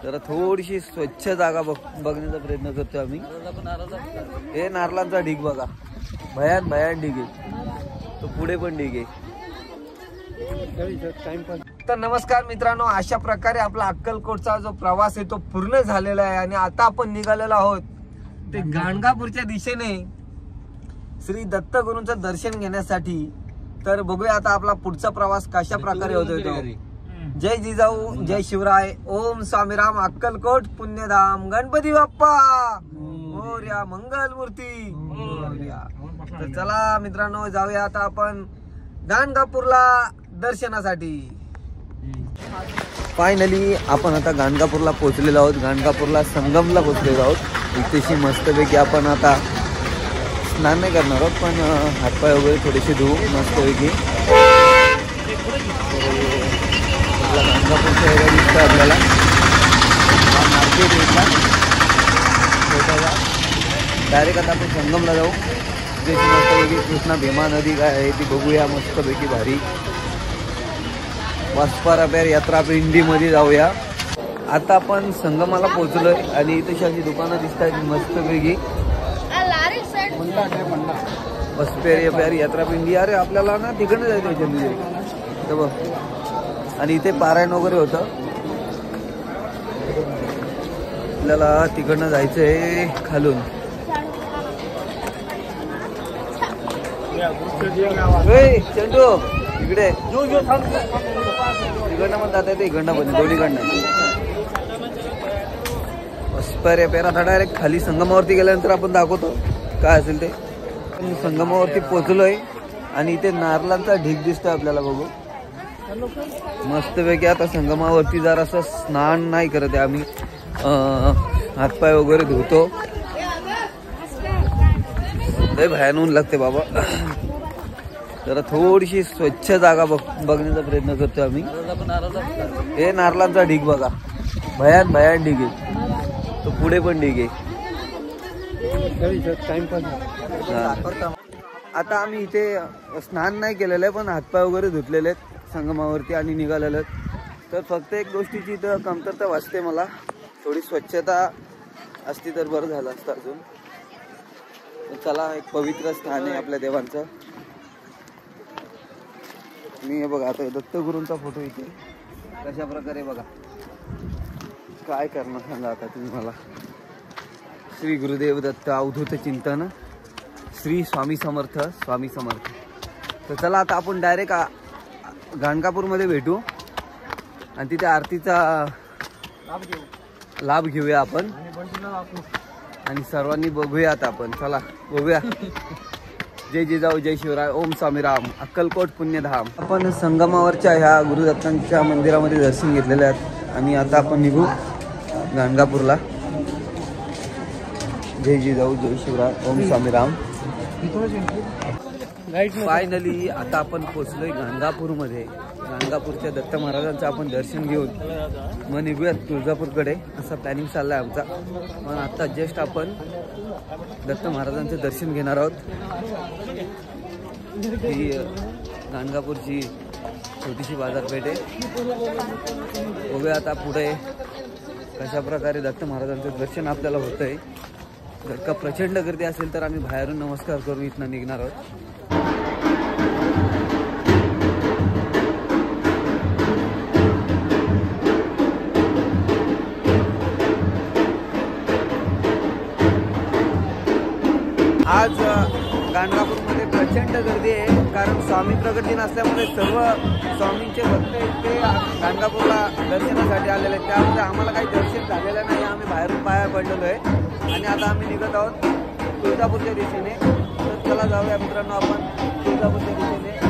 जरा थोडीशी स्वच्छ जागा बघण्याचा प्रयत्न करतोय आम्ही। हे नारळांचा ढीग बघा, भयान ढीग आहे, तो पुढे पण ढीग आहे। तर नमस्कार मित्रांनो, अशा प्रकारे आपला अक्कलकोटचा जो प्रवास आहे तो पूर्ण झालेला आहे आणि आता आपण निघालेलो आहोत ते गाणगापूरच्या दिशेने श्री दत्तगुरूंचं दर्शन घेण्यासाठी। तर बघूया आता आपला पुढचा प्रवास कशा प्रकारे होतोय तो। जय जिजाऊ, जय शिवराय, ओम स्वामीराम, अक्कलकोट पुण्यधाम, गणपती बाप्पा मोरया, मंगल मूर्ती मोरया। तर चला मित्रांनो, जाऊया आता आपण गाणगापूरला दर्शनासाठी। फायनली आपण आता गाणगापूरला पोहोचलेलो आहोत। गाणगापूरला संगमला पोहोचलेलो आहोत। इथेशी मस्तपैकी आपण आता स्नान नाही करणार आहोत, पण हातपाय वगैरे थोडेसे धुवू मस्तपैकी। गाणगापूरचा एरिया दिसतो आपल्याला, मार्केट एरिया छोटासा। डायरेक्ट आता आपण संगमला जाऊ, त्याची मस्तपैकी कृष्णा भीमा नदी काय आहे ती बघूया मस्तपैकी भारी। वास्पारापेर यात्रा पिंडीमध्ये जाऊया। आता आपण संगमाला पोहोचलोय आणि इथे अशी दुकानं दिसत आहेत मस्तपैकी। वास्पारापेर यात्रा पिंडी, अरे आपल्याला ना तिकडनं जायचं जल्दी बघ। आणि इथे पारायण वगैरे होतं, आपल्याला तिकडनं जायचंय खालून। चंदू इकडे तिकडनं पण जाता येते, इकडनं पण, दोन्हीकडनं। वास्पारापेर आता डायरेक्ट खाली संगमावरती गेल्यानंतर आपण दाखवतो काय असेल ते। संगमावरती पोहोचलोय आणि इथे नारळांचा ढीग दिसतोय आपल्याला, बघू मस्तपैकी। आता संगमावरती जरा असं स्नान नाही करत आहे आम्ही, हातपाय वगैरे धुतो। लय भयान ऊन लागते बाबा, जरा थोडीशी स्वच्छ जागा बघण्याचा प्रयत्न करतोय आम्ही। हे नारळांचा ढीग बघा, भयान ढीग आहे, तो पुढे पण ढीग आहे। आता आम्ही इथे स्नान नाही केलेलं आहे, पण हातपाय वगैरे धुतलेले आहेत संगमावरती आणि निघालेले आहेत। तर फक्त एक गोष्टीची इथं कमतरता वाटते मला, थोडी स्वच्छता असती तर बरं झालं असतं अजून। चला, एक पवित्र स्थान आहे आपल्या देवांचं। मी हे बघा, आता दत्तगुरूंचा फोटो इथे कशा प्रकारे बघा, काय करणार सांगा आता तुम्ही मला। श्री गुरुदेव दत्त अवधूत चिंतन, श्री स्वामी समर्थ, स्वामी समर्थ। तर चला आता आपण डायरेक्ट गाणगापूरमध्ये भेटू आणि तिथे आरतीचा लाभ घेऊया आपण आणि सर्वांनी बघूया। आता आपण चला बघूया। जय जिजाऊ, जय शिवराय, ओम स्वामीराम, अक्कलकोट पुण्यधाम। आपण संगमावरच्या ह्या गुरुदत्तांच्या मंदिरामध्ये दर्शन घेतलेले आहेत आणि आता आपण निघू गाणगापूरला। जय जिजाऊ, जय शिवराय, ओम स्वामीराम। फायनली आता आपण पोहोचलोय गाणगापूरमध्ये। गाणगापूरच्या दत्त महाराजांचं आपण दर्शन घेऊन मग निघूयात तुळजापूरकडे, असा प्लॅनिंग चाललाय आमचा। पण आता जस्ट आपण दत्त महाराजांचं दर्शन घेणार आहोत। ही गाणगापूरची छोटीशी बाजारपेठ आहे। बघूया आता पुढे कशा प्रकारे दत्त महाराजांचं दर्शन आपल्याला होतंय। जर का प्रचंड गर्दी असेल तर आम्ही बाहेरून नमस्कार करून इथनं निघणार आहोत। आज गाणगापूरमध्ये प्रचंड गर्दी आहे, कारण स्वामी प्रकट दिन असल्यामुळे सर्व स्वामींचे भक्त ते गाणगापूरला दर्शनासाठी आलेले आहेत। त्यामुळे आम्हाला काही दर्शन झालेलं नाही, आम्ही बाहेरून पाया पडलेलो आहे आणि आता आम्ही निघत आहोत तुळजापूरच्या दिशेने। तर चला जाऊया मित्रांनो आपण तुळजापूरच्या दिशेने।